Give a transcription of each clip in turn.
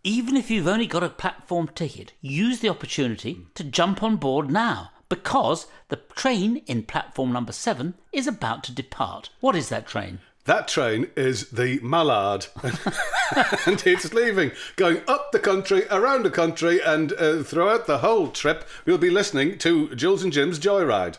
Even if you've only got a platform ticket, use the opportunity to jump on board now, because the train in platform number 7 is about to depart. What is that train? That train is the Mallard, and it's leaving, going up the country, around the country, and throughout the whole trip, we'll be listening to Jools and Jim's Joyride.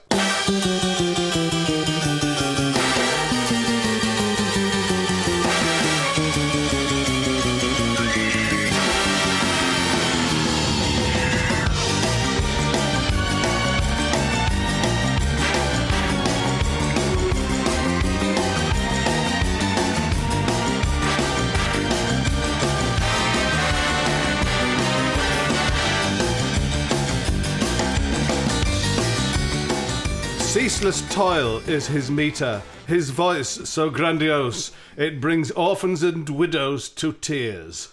Ceaseless toil is his meter, his voice so grandiose, it brings orphans and widows to tears.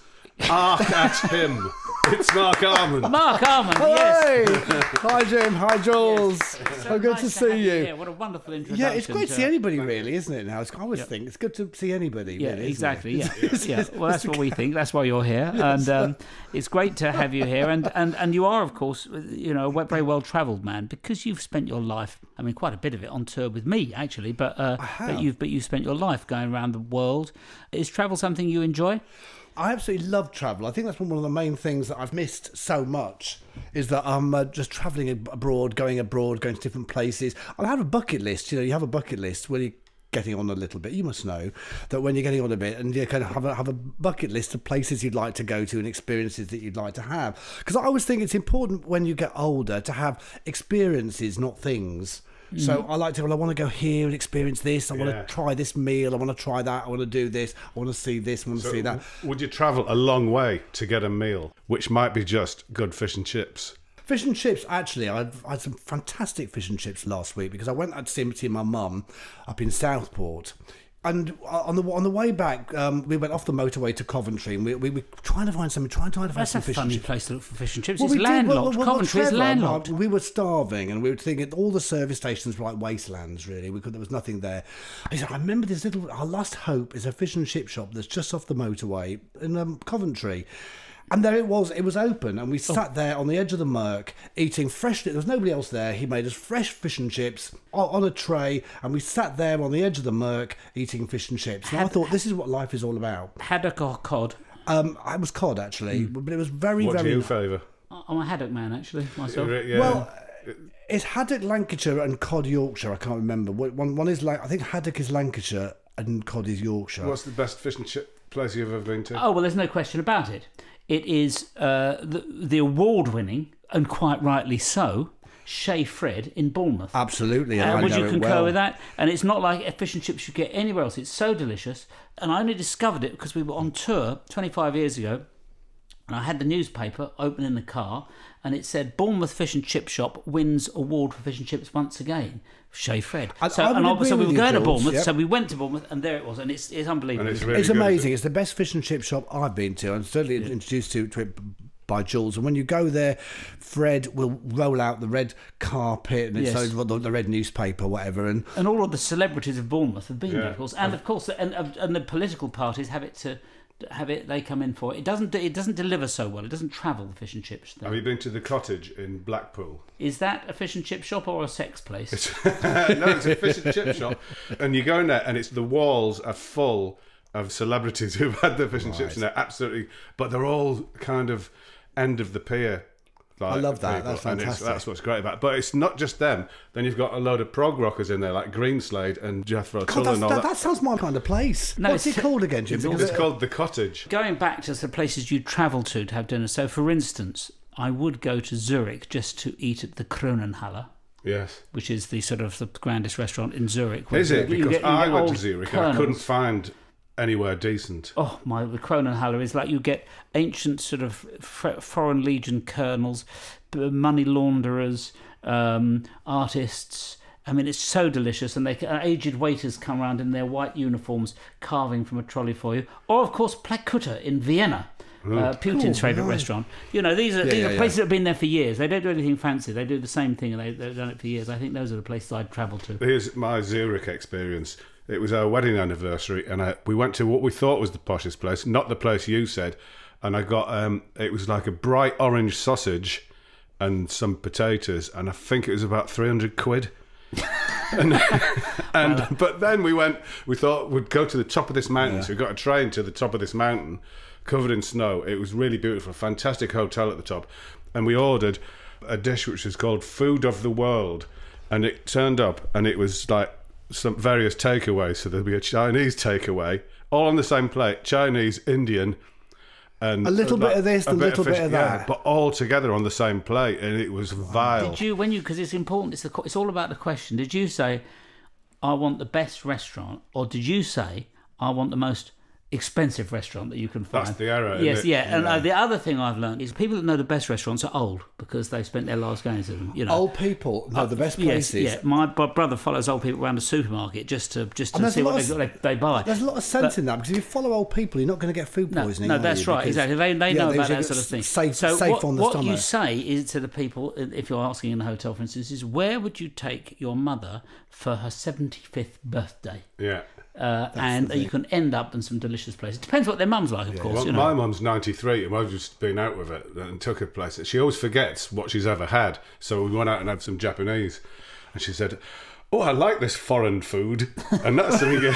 Arc at him. It's Marc Almond. Marc Almond, Hey! yes. Hi Jim, hi Jules. So Oh, good nice to see you. Yeah, what a wonderful introduction. Yeah, it's great to see anybody, really, isn't it? Now, I always think it's good to see anybody. Yeah, really, exactly. Isn't it? Yeah. Well, that's what we think. That's why you're here, and it's great to have you here. And you are, of course, a very well travelled man, because you've spent your life. I mean, quite a bit of it on tour with me, actually. But you've spent your life going around the world. Is travel something you enjoy? I absolutely love travel. I think that's one of the main things that I've missed so much, is that I'm just travelling abroad, going to different places. I have a bucket list. You have a bucket list when you're getting on a little bit. You must know that when you're getting on a bit, and you kind of have a bucket list of places you'd like to go to and experiences that you'd like to have. Because I always think it's important when you get older to have experiences, not things. So I like to, I want to go here and experience this. I want to try this meal. I want to try that. I want to do this. I want to see this. I want to see that. Would you travel a long way to get a meal, which might be just good fish and chips? Fish and chips, actually, I had some fantastic fish and chips last week, because I went out to see my mum up in Southport. And on the way back, we went off the motorway to Coventry, and we were trying to find some fish and chips. That's a funny place to look for fish and chips. It's landlocked. Coventry is landlocked. We were starving, and we were thinking all the service stations were like wastelands, really. There was nothing there. I remember this our last hope is a fish and chip shop that's just off the motorway in Coventry. And there it was open, and we sat there on the edge of the Merc eating fresh. There was nobody else there. He made us fresh fish and chips on a tray, and we sat there on the edge of the Merc eating fish and chips. And I thought, this is what life is all about. Haddock or cod? I was cod, actually, but it was very, What very... do you favour? I'm a haddock man, actually, myself. Yeah. Well, it's haddock Lancashire and cod Yorkshire. I can't remember. One is I think haddock is Lancashire and cod is Yorkshire. What's the best fish and chip place you've ever been to? Oh, well, there's no question about it. It is the award-winning, and quite rightly so, Chez Fred in Bournemouth. Absolutely. And would you concur with that? And it's not like a fish and chips you get anywhere else. It's so delicious. And I only discovered it because we were on tour 25 years ago, and I had the newspaper open in the car, and it said Bournemouth Fish and Chip Shop wins award for fish and chips once again. Chez Fred. So we were going to Bournemouth, so we went to Bournemouth, and there it was, and it's unbelievable. And it's really it's good, amazing. It's the best fish and chip shop I've been to. I'm certainly introduced to it by Jools. And when you go there, Fred will roll out the red carpet, and it's the red newspaper, whatever. And all of the celebrities of Bournemouth have been there, of course, and of course, and the political parties have it. They come in for it. It doesn't deliver so well. It doesn't travel, the fish and chips thing. Have you been to the Cottage in Blackpool? Is that a fish and chip shop or a sex place? No, it's a fish and chip shop, and you go in there, and the walls are full of celebrities who've had their fish and chips in there. Absolutely, but they're all kind of end of the pier. I love that. People, that's fantastic. That's what's great about it. But it's not just them. Then you've got a load of prog rockers in there, like Greenslade and Jethro Tull and all that. That sounds my kind of place. No, What's it called again, Jim? It's called the Cottage. Going back to the places you travel to have dinner. So, for instance, I would go to Zurich just to eat at the Kronenhalle. Yes. Which is the sort of the grandest restaurant in Zurich. Is it? Because I went to Zurich and I couldn't kernels. find anywhere decent. Oh my! The Kronenhalle is like you get ancient sort of Foreign Legion colonels, money launderers, artists. I mean, it's so delicious, and aged waiters come around in their white uniforms, carving from a trolley for you. Or, of course, Plakuta in Vienna, Putin's favourite restaurant. These are places that have been there for years. They don't do anything fancy. They do the same thing, and they've done it for years. I think those are the places I'd travel to. Here's my Zurich experience. It was our wedding anniversary, and we went to what we thought was the poshest place, not the place you said. and I got it was like a bright orange sausage and some potatoes, and I think it was about 300 quid. But then we thought we'd go to the top of this mountain. So we got a train to the top of this mountain, covered in snow. It was really beautiful, a fantastic hotel at the top, and we ordered a dish which is called Food of the World, and it turned up, and it was like some various takeaways. So there'd be a Chinese takeaway, all on the same plate, Chinese, Indian, and a little bit of this, a little bit of that, yeah, but all together on the same plate, and it was vile. Did you, because it's important, it's all about the question. Did you say, I want the best restaurant, or did you say, I want the most expensive restaurant that you can find? That's the error. Yes, isn't it? yeah. And the other thing I've learned is people that know the best restaurants are old because they spent their lives going to them. You know, old people know the best places. Yes, yeah. My brother follows old people around the supermarket just to see what they buy. There's a lot of sense in that, because if you follow old people, you're not going to get food poisoning. No, that's right. Exactly. They know about that sort of thing. Safe on the what stomach. you say is to the people, if you're asking in a hotel, for instance, is where would you take your mother for her 75th birthday? Yeah. And you can end up in some delicious places. It depends what their mum's like, of course. Well, you know. my mum's 93, and I've just been out with it and took her place. She always forgets what she's ever had, so we went out and had some Japanese, and she said, "Oh, I like this foreign food," and that's something you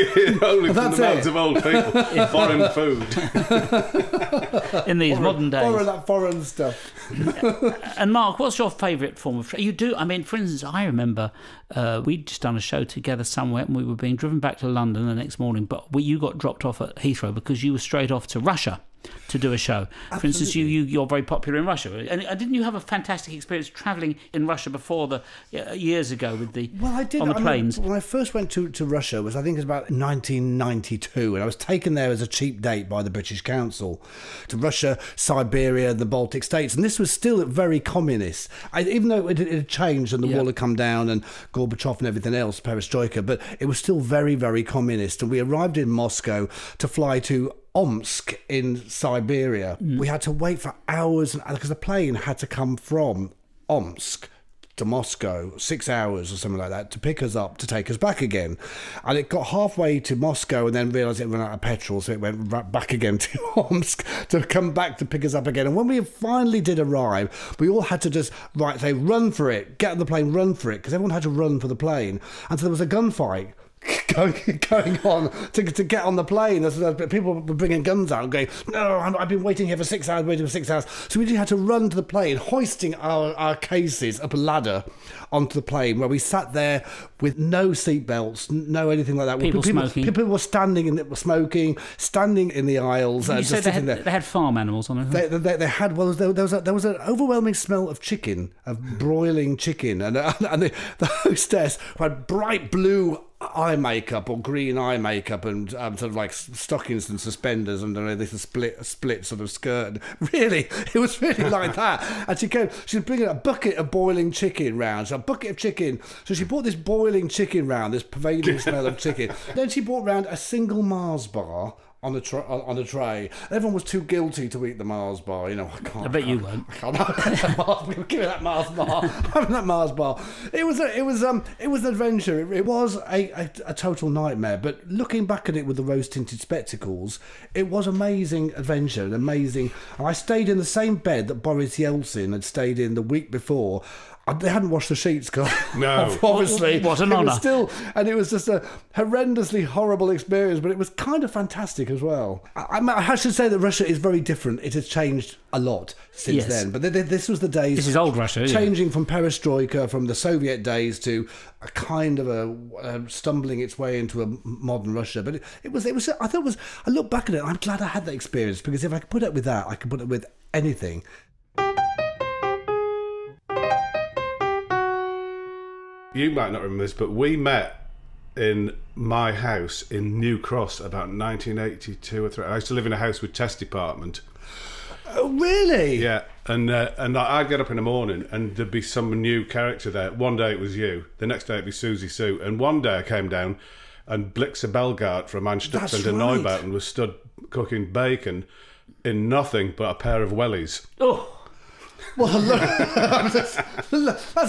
hear only from the mouths of old people. Foreign food in these modern days. Foreign stuff. And Mark, what's your favourite form of travel? You do. I mean, for instance, I remember we'd just done a show together somewhere, and we were being driven back to London the next morning. But you got dropped off at Heathrow because you were straight off to Russia to do a show. For instance, you're very popular in Russia, and didn't you have a fantastic experience travelling in Russia before years ago with the I did. on the planes? When I first went to Russia, I think it was about 1992, and I was taken there as a cheap date by the British Council to Russia, Siberia, the Baltic states, and this was still very communist. Even though it had changed and the wall had come down and Gorbachev and everything else, perestroika, but it was still very, very communist. And we arrived in Moscow to fly to Omsk in Siberia. We had to wait for hours because the plane had to come from Omsk to Moscow, 6 hours or something like that, to pick us up, to take us back again. And it got halfway to Moscow and then realised it ran out of petrol, so it went back again to Omsk to come back to pick us up again. And when we finally did arrive, we all had to just say, run for it, get on the plane, run for it, because everyone had to run for the plane. And so there was a gunfight going on to get on the plane. People were bringing guns out and going, "No, I've been waiting here for 6 hours, waiting for 6 hours." So we just had to run to the plane, hoisting our cases up a ladder onto the plane, where we sat there with no seatbelts, no anything like that. People smoking. People were smoking, standing in the aisles. You said they had farm animals on it. They had. Well, there was an overwhelming smell of chicken, of broiling chicken, and the hostess had bright blue eye makeup or green eye makeup and sort of like stockings and suspenders and this split sort of skirt. Really, it was really like that. And she was bringing a bucket of boiling chicken round. So a bucket of chicken. So she brought this boiling chicken round, this pervading smell of chicken. Then she brought round a single Mars bar on a tray. Everyone was too guilty to eat the Mars bar. You know, I bet you weren't. I can't. Give me that Mars bar. Having that Mars bar. It was an adventure. It was a total nightmare. But looking back at it with the rose-tinted spectacles, it was amazing adventure and amazing. And I stayed in the same bed that Boris Yeltsin had stayed in the week before. They hadn't washed the sheets, no. Obviously. What an honour. And it was just a horrendously horrible experience, but it was kind of fantastic as well. I should say that Russia is very different. It has changed a lot since then. But this was the days... This is old Russia, changing from perestroika, from the Soviet days, to a kind of a stumbling its way into a modern Russia. But it was. I thought it was... I look back at it, and I'm glad I had that experience, because if I could put up with that, I could put up with anything. You might not remember this, but we met in my house in New Cross about 1982 or 3. I used to live in a house with test department. Oh, really? Yeah, and I'd get up in the morning and there'd be some new character there. One day it was you, the next day it'd be Susie Sue, and one day I came down and Blixa Belgard from Anstutz and Neubauten was stood cooking bacon in nothing but a pair of wellies. Oh. Well, that's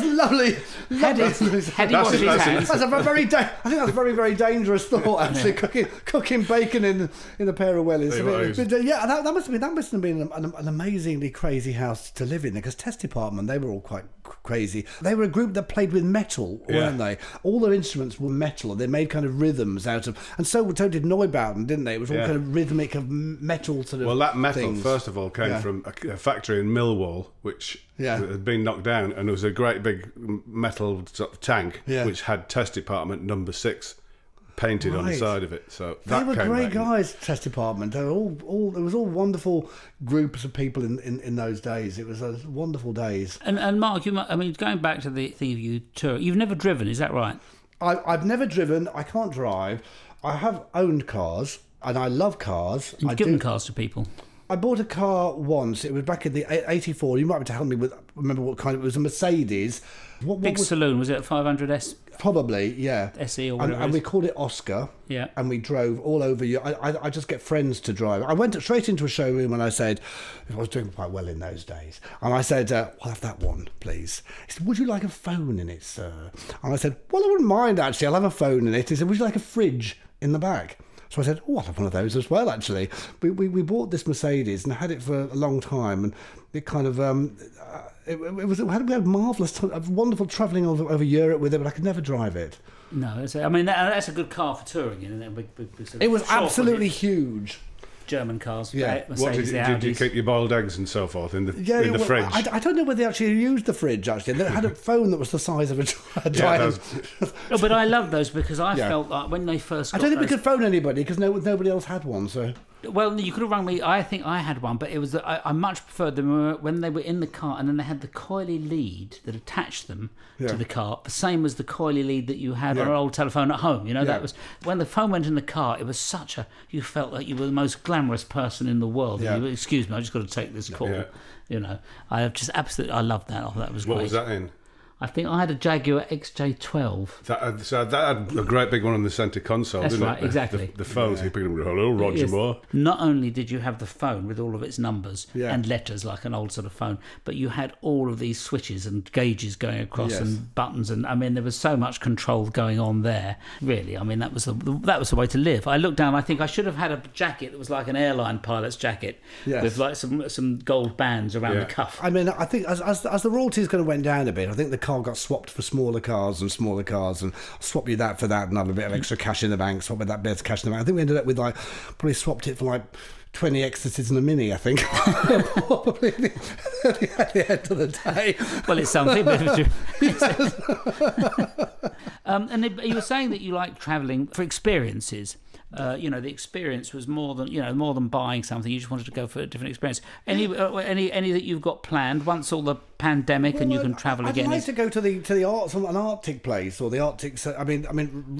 lovely. Had he washed his hands? That's a very. I think that's a very, very dangerous thought. Actually, cooking bacon in a pair of wellies. Yeah, that must have been an amazingly crazy house to live in. Because Test Department, they were all quite crazy. They were a group that played with metal, weren't they? All their instruments were metal, and they made kind of rhythms out of. And so did Neubauten, didn't they? It was all kind of rhythmic of metal sort of. Well, that metal things. First of all came from a factory in Millwall, which had been knocked down, and there was a great big metal sort of tank which had Test Department number 6 painted on the side of it. So they were great guys. Test Department. They were all. It was all wonderful groups of people in those days. It was wonderful days. And Mark, going back to the thing of you tour, you've never driven, is that right? I've never driven. I can't drive. I have owned cars, and I love cars. And you've given cars to people. I bought a car once. It was back in the 84. You might be able to help me with. Remember what kind? It was a Mercedes. Big saloon, was it a 500S? Probably, yeah. SE or whatever. And we called it Oscar. Yeah. And we drove all over you. I just get friends to drive. I went straight into a showroom and I said, I was doing quite well in those days. And I said, I'll have that one, please. He said, would you like a phone in it, sir? And I said, well, I wouldn't mind, actually. I'll have a phone in it. He said, would you like a fridge in the back? So I said, I'll have one of those as well, actually. We bought this Mercedes and had it for a long time. And it kind of... we had marvellous, wonderful travelling over Europe with it, but I could never drive it. No, that's a good car for touring, isn't it? It was absolutely huge. German cars, Mercedes, did you keep your boiled eggs and so forth in the fridge? I don't know whether they actually used the fridge, actually. They had a phone that was the size of a giant... No, but I love those because I felt like when they first got I don't think we could phone anybody because nobody else had one, so... Well, you could have rung me. I think I had one, but it was I much preferred them when they were in the car, and then they had the coily lead that attached them to the car, the same as the coily lead that you had on an old telephone at home. That was when the phone went in the car. It was you felt like you were the most glamorous person in the world. Yeah. Excuse me, I just got to take this call. Yeah. I loved that. That was great. What was that in? I think I had a Jaguar XJ12. So that had a great big one on the centre console, That's didn't right, it? exactly. The phones, you picked up, hello, Roger Moir. Not only did you have the phone with all of its numbers and letters like an old sort of phone, but you had all of these switches and gauges going across and buttons, and there was so much control going on there. Really, that was the way to live. I looked down. I think I should have had a jacket that was like an airline pilot's jacket with like some gold bands around the cuff. I think as the royalties kind of went down a bit, I think the car got swapped for smaller cars, and swap you that for that, and have a bit of extra cash in the bank. Swap with that bit of cash in the bank. I think we ended up with probably swapped it for 20 Ecstasies and a Mini, I think. Probably at the end of the day. Well, it's something. And you were saying that you like travelling for experiences. The experience was more than buying something. You just wanted to go for a different experience. Any that you've got planned once all the pandemic and you can travel again? I'd like to go to the an Arctic place or the Arctic.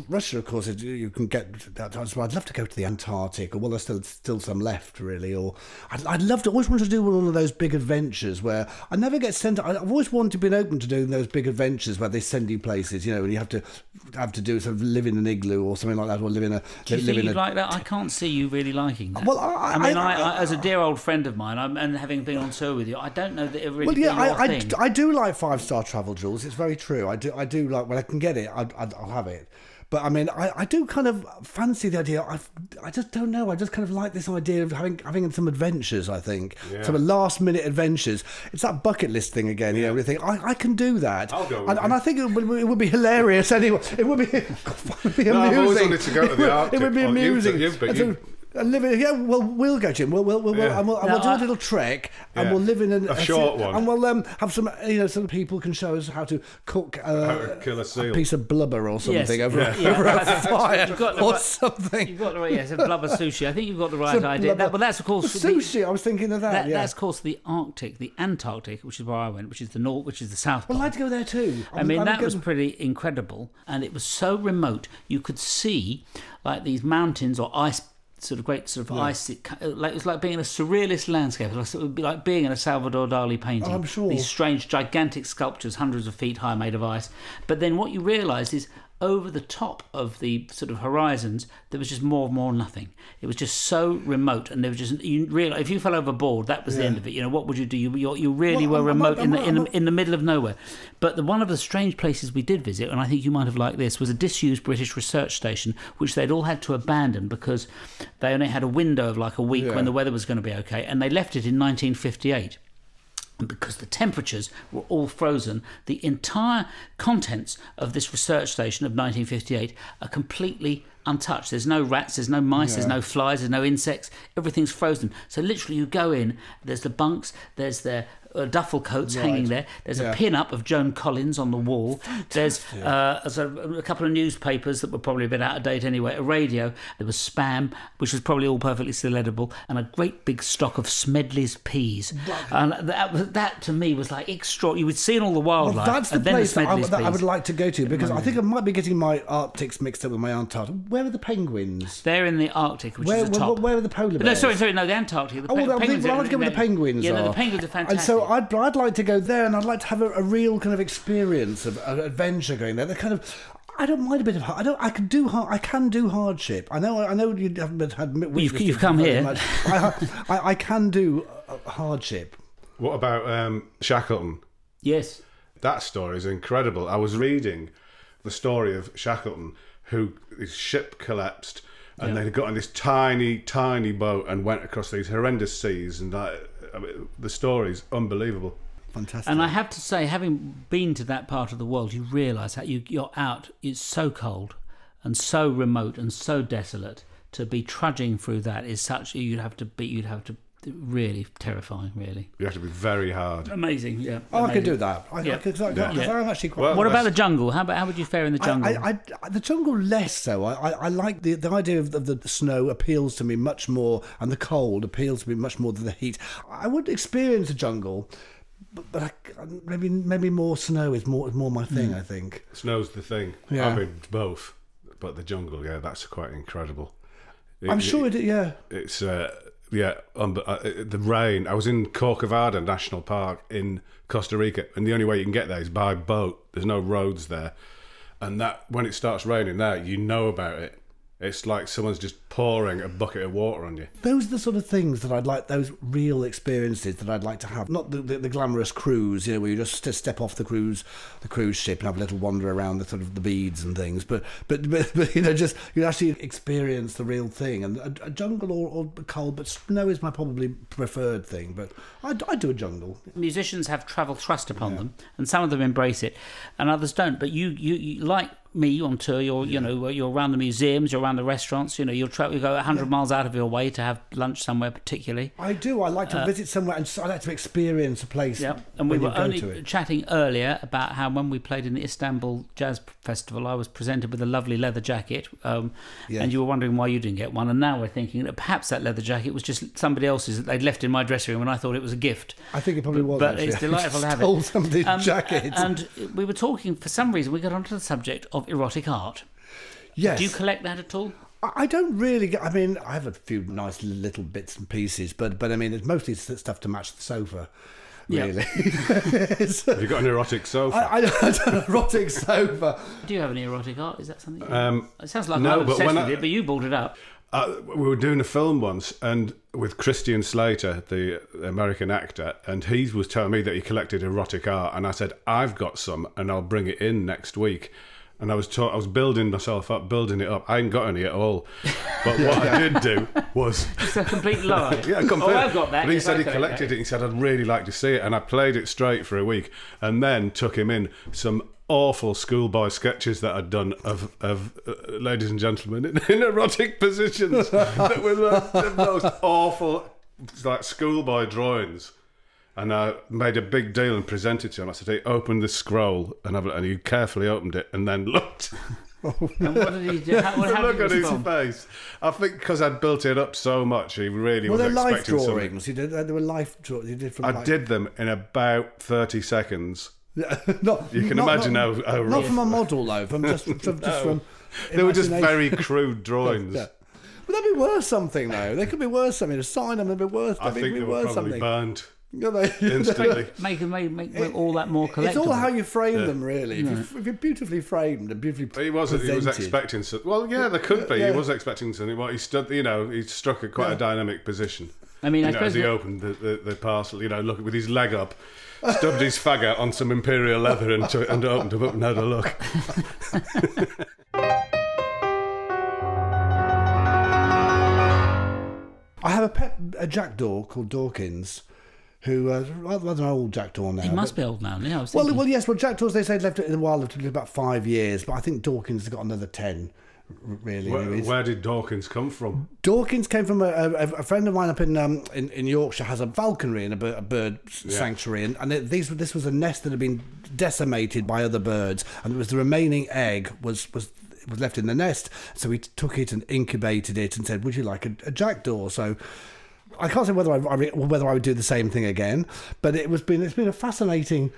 Russia, of course, you can get that. So I'd love to go to the Antarctic, or there's still some left, really. Or I'd love to. Always wanted to do one of those big adventures where I never get sent. I've always wanted been open to doing those big adventures where they send you places, and you have to do sort of live in an igloo or something like that, or live in a. You like that? I can't see you really liking that. Well, I as a dear old friend of mine, and having been on tour with you, I don't know that it really. Well, thing. I do like 5-star travel, Jools. It's very true. I do like when I can get it. I'll have it. But I do kind of fancy the idea. I just don't know. I just kind of like this idea of having some adventures. I think some last minute adventures. It's that bucket list thing again. We think I can do that. I'll go. And I think it would be hilarious anyway. It would be amusing. I've always wanted to go to the Arctic. It would be amusing. We'll go, Jim. We'll do a little trek, and we'll live in a short one, and we'll have some people can show us how to cook how to kill a seal, piece of blubber or something over a fire or something. You've got the right, blubber sushi. I think you've got the right idea. That's of course sushi. I was thinking of that. That's of course the Arctic, the Antarctic, which is where I went, which is the north, which is the south. Well, I'd like to go there too. That was pretty incredible, and it was so remote. You could see like these mountains or ice. Sort of great sort of ice. It was like being in a surrealist landscape. It would be like being in a Salvador Dali painting. I'm sure. These strange, gigantic sculptures, hundreds of feet high, made of ice. But then what you realise is over the top of the sort of horizons, there was just more nothing. It was just so remote, and there was just, you realize if you fell overboard, that was the end of it. You know, what would you do? You really were remote in the middle of nowhere. But one of the strange places we did visit, and I think you might have liked this, was a disused British research station, which they'd all had to abandon because they only had a window of like a week when the weather was going to be okay, and they left it in 1958. And because the temperatures were all frozen, the entire contents of this research station of 1958 are completely untouched. There's no rats, there's no mice, there's no flies, there's no insects. Everything's frozen. So literally you go in, there's the bunks, there's their duffel coats hanging there. There's a pin-up of Joan Collins on the wall. There's a couple of newspapers that were probably a bit out of date anyway, a radio. There was Spam, which was probably all perfectly still edible, and a great big stock of Smedley's peas. And that to me was like extraordinary. You would see all the wildlife. Well, that's the and then place the that I would like to go to, because I think I might be getting my Arctics mixed up with my Antarctic. Where are the penguins? They're in the Arctic, which is the top. Where are the polar bears? No, sorry, no, the Antarctic. The penguins. I want to go where the penguins are. Yeah, no, the penguins are fantastic. And so I'd like to go there, and I'd like to have a real kind of experience of an adventure going there. They're kind of. I don't mind a bit of. I can do hardship. I know you haven't had. You've come here. I can do hardship. What about Shackleton? Yes. That story is incredible. I was reading the story of Shackleton, who his ship collapsed, and they got on this tiny boat and went across these horrendous seas, and the story's unbelievable. Fantastic. And I have to say, having been to that part of the world, you realise that you're out. It's so cold and so remote and so desolate. To be trudging through that is such. You'd have to really terrifying. Really, You have to be very hard. Amazing. Yeah. I could do that. I'm actually quite. What about the jungle? How would you fare in the jungle? The jungle less so. I like the idea of the snow appeals to me much more, and the cold appeals to me much more than the heat. I would experience a jungle. But maybe more snow is more my thing. I think Snow's the thing. Yeah. I've been both, but the jungle, that's quite incredible. I'm sure it. Yeah, it's the rain. I was in Corcovado National Park in Costa Rica, and the only way you can get there is by boat. There's no roads there, and that when it starts raining there, you know about it. It's like someone's just pouring a bucket of water on you. Those are the sort of things that I'd like, those real experiences that I'd like to have. Not the glamorous cruise, where you just step off the cruise ship and have a little wander around the sort of the beads and things. But just you actually experience the real thing. And a jungle or cold, but snow is my probably preferred thing. But I'd do a jungle. Musicians have travel thrust upon them, and some of them embrace it, and others don't. But you like me on tour, you're around the museums, you're around the restaurants, you go 100 miles out of your way to have lunch somewhere particularly. I do. I like to visit somewhere, and I like to experience a place. Yeah, and we were only chatting earlier about how when we played in the Istanbul Jazz Festival, I was presented with a lovely leather jacket, and you were wondering why you didn't get one, and now we're thinking that perhaps that leather jacket was just somebody else's that they'd left in my dressing room, and I thought it was a gift. I think it probably was, but it's delightful to have it. Stole somebody's jacket. And we were talking, for some reason, we got onto the subject of erotic art. Yes. Do you collect that at all? I don't really. I mean, I have a few nice little bits and pieces, but I mean, it's mostly stuff to match the sofa. Really. Have you got an erotic sofa? I don't an erotic sofa. Do you have any erotic art? Is that something? It sounds like I'm obsessed with it, but you brought it up. We were doing a film once, and with Christian Slater, the American actor, and he was telling me that he collected erotic art, and I said, I've got some, and I'll bring it in next week. And I was building myself up, building it up. I ain't got any at all. But what I did do was... It's a complete lie. Yeah, completely. Oh, I've got that. But he said he collected it. He said, I'd really like to see it. And I played it straight for a week, and then took him in some awful schoolboy sketches that I'd done of ladies and gentlemen in erotic positions that were the most awful, like schoolboy drawings. And I made a big deal and presented to him. I said, hey, open the scroll, and he carefully opened it and then looked. And what did he do? The look on his face. I think because I'd built it up so much, he really was expecting something. Well, they're life drawings. They were life drawings. You did from. I did them in about 30 seconds. You can imagine how not from a model though. From they were just very crude drawings. Yeah. But they'd be worth something though. They could be worth something. To sign them, they'd be worth. I think they were probably burned. instantly. Make all that more collectible. It's all how you frame them, really. If you're beautifully framed and beautifully He was expecting. Well, yeah, there could be. Yeah. He was expecting something. Well, he stood. He struck at quite a dynamic position. I mean, I as he suppose opened the parcel, look with his leg up, stubbed his fag out on some imperial leather and opened it up and had a look. I have a jackdaw called Dawkins, who rather an old jackdaw now. He must be old now. Yeah, I was well, thinking. yes. Well, jackdaws, they say, lived in the wild lived about 5 years, but I think Dawkins has got another 10. Really, Where did Dawkins come from? Dawkins came from a friend of mine up in Yorkshire. Has a falconry and a bird sanctuary, and this was a nest that had been decimated by other birds, and it was the remaining egg was left in the nest. So we took it and incubated it and said, "Would you like a jackdaw?" So I can't say whether I would do the same thing again, but it's been a fascinating.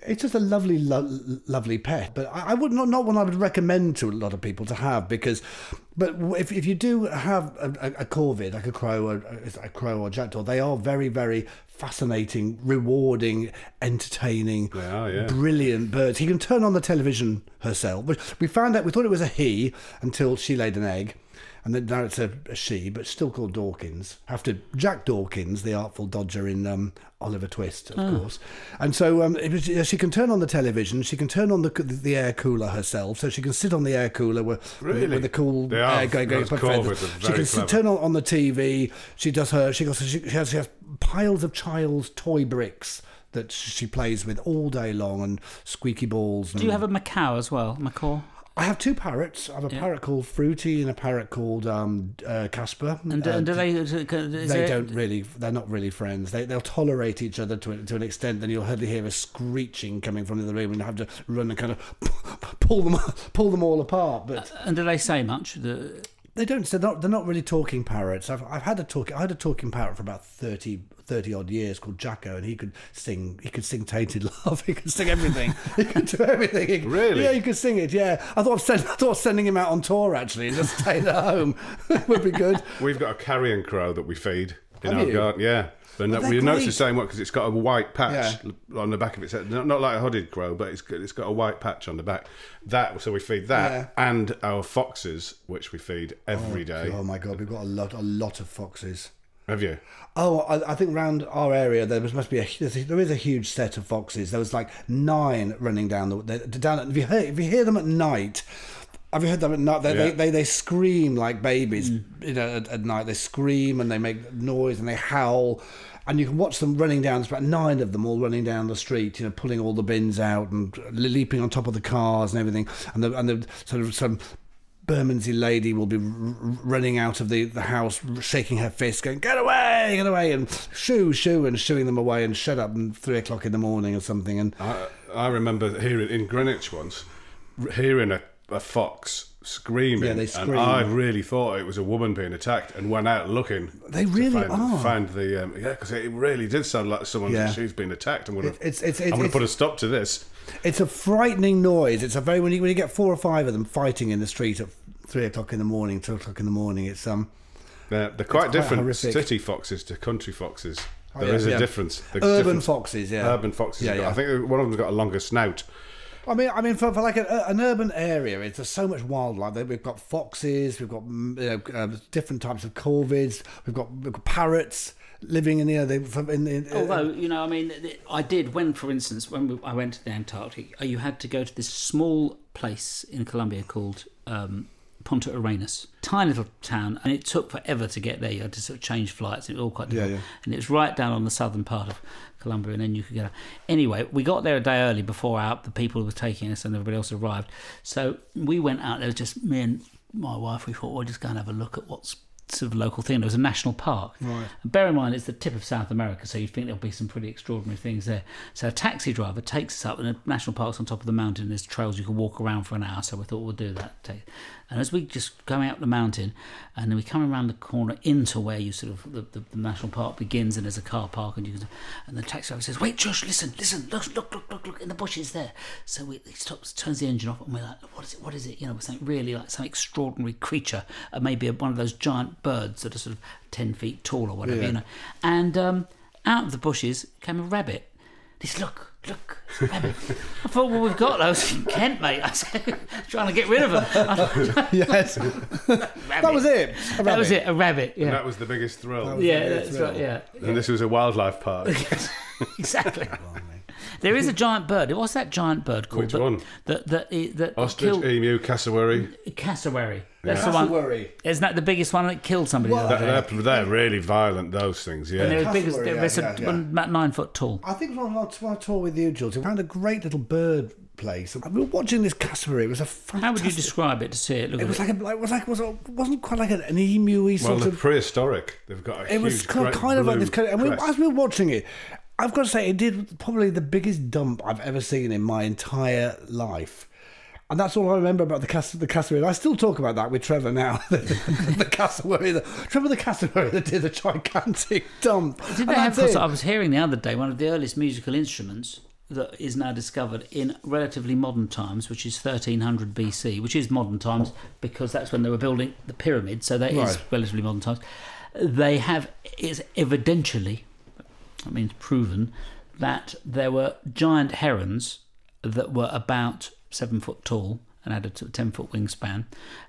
It's just a lovely, lovely pet, but I would not one I would recommend to a lot of people to have but if you do have a corvid, like a crow or jackdaw, they are very, very fascinating, rewarding, entertaining, brilliant birds. He can turn on the television herself. We found out, we thought it was a he until she laid an egg. And then now it's a she, but still called Dawkins, after Jack Dawkins, the Artful Dodger in Oliver Twist, of course. And so she can turn on the television, she can turn on the air cooler herself, so she can sit on the air cooler with the cool air going. She can turn on the TV. She has piles of child's toy bricks that she plays with all day long, and squeaky balls. Do you have a macaw as well, macaw? I have 2 parrots. I have a parrot called Fruity and a parrot called Casper. And do they? They're not really friends. They'll tolerate each other to an extent. Then you'll hardly hear a screeching coming from the other room, and have to run and kind of pull them all apart. But and do they say much? They don't. They're not really talking parrots. I had a talking parrot for about 30 odd years called Jacko, and he could sing Tainted Love. He could sing everything. He could do everything. Really? Yeah, he could sing it. Yeah, I thought of sending him out on tour actually, and just staying at home would be good. We've got a carrion crow that we feed in Have our you? garden. Yeah. We noticed the same one because it's got a white patch on the back of its head. Not like a hooded crow, but it's got a white patch on the back. So we feed that and our foxes, which we feed every day. Oh my God, we've got a lot of foxes. Have you? Oh, I think around our area there is a huge set of foxes. There was like 9 running down down. If you hear them at night. Have you heard them at night? They scream like babies. At night they scream and they make noise and they howl, and you can watch them running down. There's about 9 of them all running down the street, pulling all the bins out and leaping on top of the cars and everything. And the sort of some Bermondsey lady will be running out of the house, shaking her fist, going, "Get away, get away," and shoo, and shooing them away, and shut up at 3 o'clock in the morning or something. And I remember hearing in Greenwich once, hearing a fox screaming, yeah, they scream. And I really thought it was a woman being attacked, and went out looking. They really are. Find the because it really did sound like someone she's been attacked, and I'm going to put a stop to this. It's a frightening noise. It's a very when you get 4 or 5 of them fighting in the street at 3 o'clock in the morning, 2 o'clock in the morning. It's they're quite different. Horrific. City foxes to country foxes. There is a difference. Urban foxes, yeah. Urban foxes. Yeah. I think one of them's got a longer snout. I mean, for like an urban area, there's so much wildlife. We've got foxes, we've got different types of corvids, we've got parrots living in Although, I did when I went to the Antarctic, you had to go to this small place in Colombia called Punta Arenas, tiny little town, and it took forever to get there. You had to sort of change flights. It was all quite difficult. And it was right down on the southern part of Colombia, and then you could get out. Anyway, we got there a day early before the people who were taking us and everybody else arrived. So we went out there, just me and my wife. We thought, we'll just go and have a look at what's sort of local thing. There was a national park. Right. And bear in mind, it's the tip of South America, so you think there'll be some pretty extraordinary things there. So a taxi driver takes us up, and the national park's on top of the mountain, and there's trails you can walk around for an hour, so we thought we'll do that. And as we just go out the mountain, and then we come around the corner into where you sort of the national park begins, and there's a car park, and the taxi driver says, "Wait, Josh, listen, look in the bushes there." So he stops, turns the engine off, and we're like, what is it? We're saying really like some extraordinary creature, maybe one of those giant birds that are sort of 10 feet tall or whatever, And out of the bushes came a rabbit. He said, look, it's a rabbit. I thought, well, we've got those in Kent, mate. I said, trying to get rid of them. Yes. That was it. That was it, a rabbit. Yeah, And that was the biggest thrill. yeah, that's right. Yeah, And this was a wildlife park. exactly. There is a giant bird. What's that giant bird called? Which one? That Ostrich, killed emu, cassowary. cassowary. That's the one. Cassowary. Isn't that the biggest one that killed somebody? the other day? They're really violent, those things, And they're yeah. as big as Cassowary, they're about 9 foot tall. I think when I was on a tour with you, Jules, we found a great little bird place. We were watching this cassowary. It was a fantastic... How would you describe it to see it? Look It at was it. wasn't quite like an emu-y Well, sort they're of... prehistoric. They've got a It huge, was great kind of like blue this. And crest. as we were watching it, I've got to say, it did probably the biggest dump I've ever seen in my entire life. And that's all I remember about the cassowary. And I still talk about that with Trevor now. the cassowary. Trevor the cassowary that did a gigantic dump. Did they have, because I was hearing the other day, one of the earliest musical instruments that is now discovered in relatively modern times, which is 1300 BC, which is modern times because that's when they were building the pyramid, so that is Right. relatively modern times. They have, is evidentially, that means proven, that there were giant herons that were about 7 foot tall and had a 10-foot wingspan,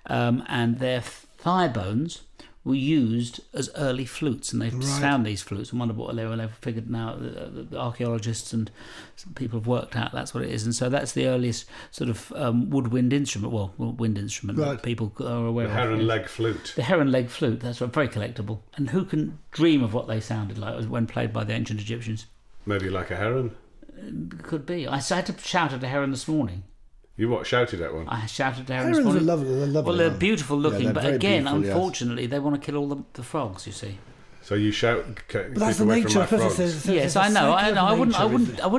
and their thigh bones were used as early flutes, and they've found these flutes and wonder what they've figured now. The archaeologists and some people have worked out that's what it is, and so that's the earliest sort of woodwind instrument. Well, wind instrument that people are aware The of. heron leg flute. The heron leg flute. That's right, very collectible. And who can dream of what they sounded like when played by the ancient Egyptians? Maybe like a heron. Could be. I had to shout at a heron this morning. You what, shouted at one? I shouted at a heron this Herons are morning. lovely. They're lovely. Well, they're aren't they? beautiful looking, they're but very again, beautiful, yes. unfortunately, they want to kill all the frogs. You see. So you shout, keep But that's the away nature from my of it. frogs. Yes, I know. I wouldn't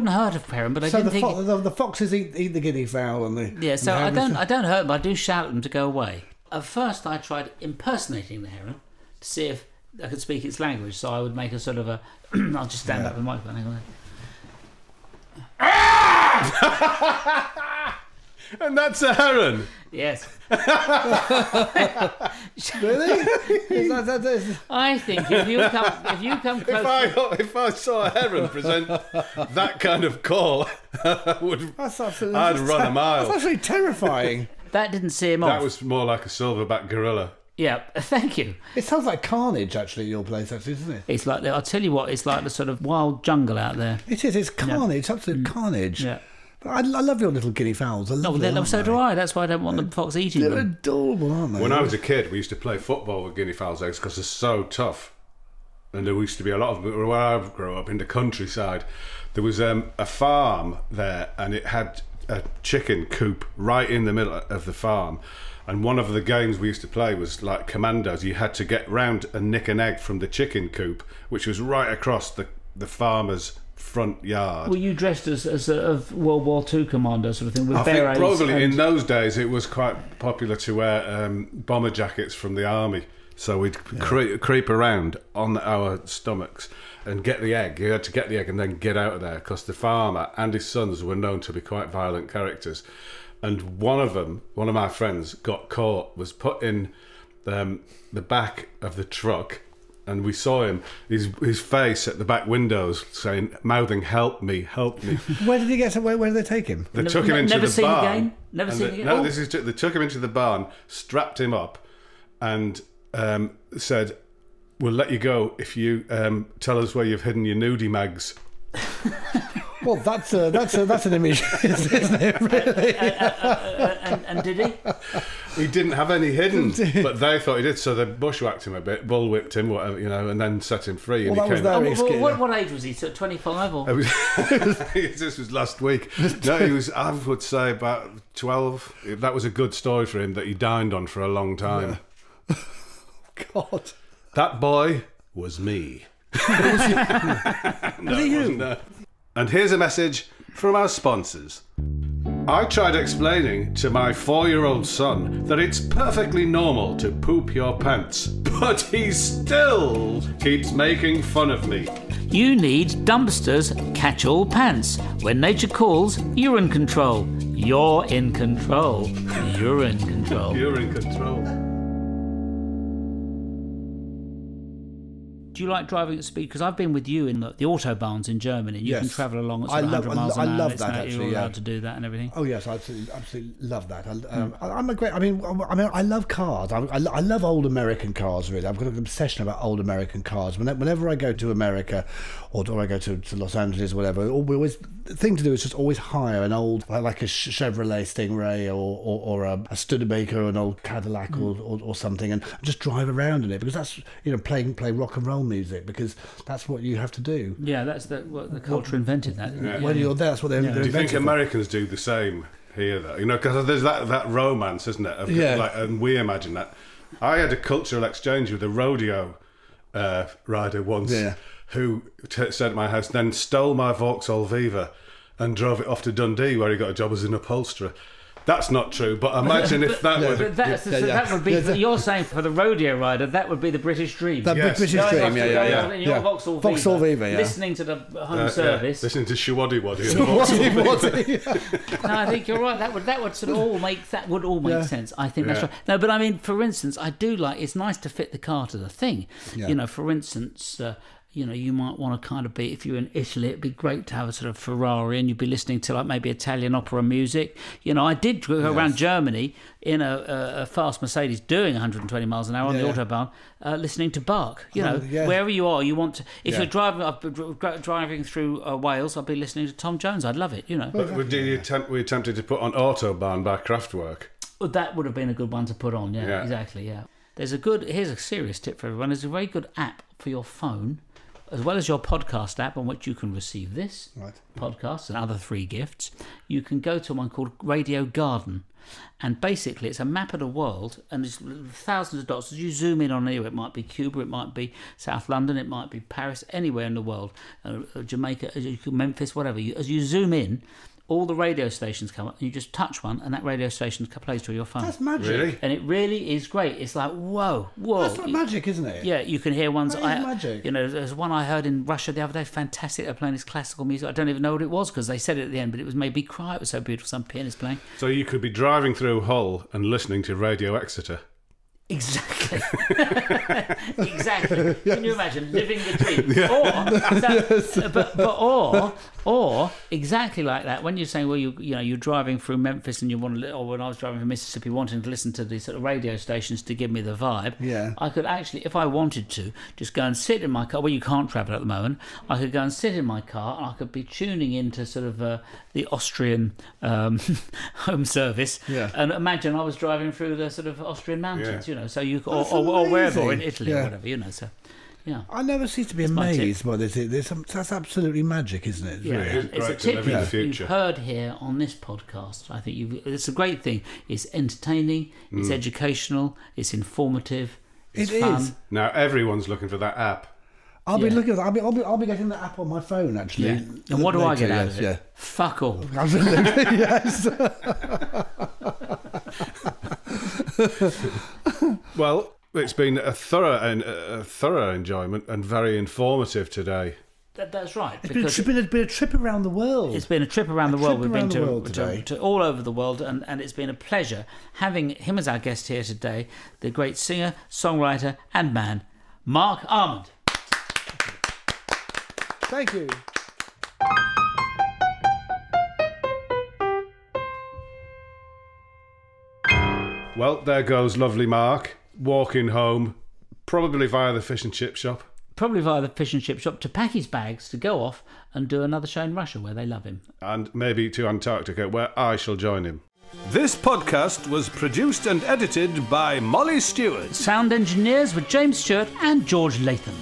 hurt a heron, but I So didn't think. the foxes eat the guinea fowl and the Yeah, so and the herons- I don't hurt them. I do shout at them to go away. At first, I tried impersonating the heron to see if I could speak its language. So I would make a sort of a. I'll just stand up with the microphone. Hang on. And that's a heron. Yes. Really? Is I think if you come close. If I saw a heron present that kind of call, I'd run a mile. That's actually terrifying. That didn't see him off. That was more like a silverback gorilla. Yeah, thank you. It sounds like carnage, actually, your place, actually, doesn't it? It's like I'll tell you what. It's like the sort of wild jungle out there. It is. It's carnage. Absolute carnage. Yeah. But I love your little guinea fowls. No, so do I. That's why I don't want the fox eating They're them. adorable, aren't they? When I was a kid, we used to play football with guinea fowls' eggs because they're so tough. And there used to be a lot of them. Where I grew up, in the countryside, there was a farm there, and it had a chicken coop right in the middle of the farm. And one of the games we used to play was like commandos. You had to get round and nick an egg from the chicken coop, which was right across the farmer's front yard. Were you dressed as a World War II commando sort of thing with I think berets? probably in those days it was quite popular to wear bomber jackets from the army. So we'd creep around on our stomachs and get the egg. You had to get the egg and then get out of there because the farmer and his sons were known to be quite violent characters. And one of my friends got caught, was put in the back of the truck, and we saw him, his face at the back windows saying, mouthing, "Help me, help me." Where did he get? Where did they take him? They took him into never the seen barn. again? Never seen again? No, Oh. they took him into the barn, strapped him up, and said, "We'll let you go if you tell us where you've hidden your nudie mags." Well, that's an image, isn't it? Really? And did he? He didn't have any hidden, but they thought he did, so they bushwhacked him a bit, bullwhipped him, whatever, and then set him free. And Well, he that was came. very scary. What age was he? 25 or? This was last week. No, he was, I would say, about 12. That was a good story for him that he dined on for a long time. God. That boy was me. Was it you? No. And here's a message from our sponsors. I tried explaining to my 4-year-old son that it's perfectly normal to poop your pants, but he still keeps making fun of me. You need Dumpster's catch-all pants. When nature calls, you're in control. You're in control. You're in control. You're in control. Do you like driving at speed? Because I've been with you in the autobahns in Germany. You can travel along at sort of 100 miles an hour. I love that, actually. You're allowed to do that and everything. Oh yes, I absolutely love that. I love cars. I love old American cars. Really, I've got an obsession about old American cars. Whenever I go to America, or I go to Los Angeles, or whatever, the thing to do is just always hire an old, like a Chevrolet Stingray or a Studebaker, or an old Cadillac or something, and just drive around in it, because that's playing rock and roll music, because that's what you have to do. Yeah, that's the culture invented that. Isn't it? When you're there, that's what they're. Do you think Americans do the same here, though? Because there's that romance, isn't it? And we imagine that. I had a cultural exchange with a rodeo rider once, who stayed at my house, then stole my Vauxhall Viva and drove it off to Dundee, where he got a job as an upholsterer. That's not true, but imagine if that would... That would be... You're saying for the rodeo rider, that would be the British dream. The British dream, In your Vauxhall Viva, listening to the home service. Listening to Shiwaddy Waddy. No, I think you're right. That would sort of all make sense. I think that's right. No, but I mean, for instance, I do like... It's nice to fit the car to the thing. Yeah. For instance... you might want to kind of be, if you're in Italy, it'd be great to have a sort of Ferrari, and you'd be listening to like maybe Italian opera music. I did go around Germany in a fast Mercedes doing 120 miles an hour on the autobahn, listening to Bach. Wherever you are, you want to. If you're driving through Wales, I'd be listening to Tom Jones. I'd love it. But were you tempted to put on Autobahn by Kraftwerk? Well, that would have been a good one to put on. Yeah. Exactly. Yeah. Here's a serious tip for everyone. There's a very good app for your phone, as well as your podcast app, on which you can receive this podcast and other free gifts. You can go to one called Radio Garden, and basically it's a map of the world, and there's thousands of dots. As you zoom in on anywhere, it might be Cuba, it might be South London, it might be Paris, anywhere in the world, Jamaica, Memphis, whatever. As you zoom in, all the radio stations come up, and you just touch one, and that radio station plays to your phone. That's magic. Really? And it really is great. It's like, whoa. That's like magic, isn't it? Yeah, you can hear ones. That is magic. There's one I heard in Russia the other day, fantastic. They're playing this classical music. I don't even know what it was, because they said it at the end, but it made me cry. It was so beautiful. Some pianist playing. So you could be driving through Hull and listening to Radio Exeter. Exactly. Exactly. Can you imagine living the dream? Or exactly like that. When you're saying, well, you're driving through Memphis and you want to, or when I was driving from Mississippi, wanting to listen to these sort of radio stations to give me the vibe. Yeah. I could actually, if I wanted to, just go and sit in my car. Well, you can't travel at the moment. I could go and sit in my car, and I could be tuning into sort of the Austrian home service. Yeah. And imagine I was driving through the sort of Austrian mountains. So you or wherever, or in Italy or whatever, so yeah. I never cease to be amazed by this. That's absolutely magic, isn't it? It's a tip you've heard here on this podcast. I think it's a great thing. It's entertaining, it's educational, it's informative, it's fun. Now everyone's looking for that app. I'll be looking. I'll be getting the app on my phone actually. Yeah. And what do I get out of it? Yeah. Fuck all. Absolutely, yes. Well, it's been a thorough enjoyment and very informative today. That's right. It's been a trip around the world. It's been a trip around the world. We've been to all over the world, and it's been a pleasure having him as our guest here today, the great singer, songwriter and man, Marc Almond. Thank you. Well, there goes lovely Mark, walking home, probably via the fish and chip shop. To pack his bags to go off and do another show in Russia, where they love him. And maybe to Antarctica, where I shall join him. This podcast was produced and edited by Molly Stewart. Sound engineers were James Stewart and George Latham.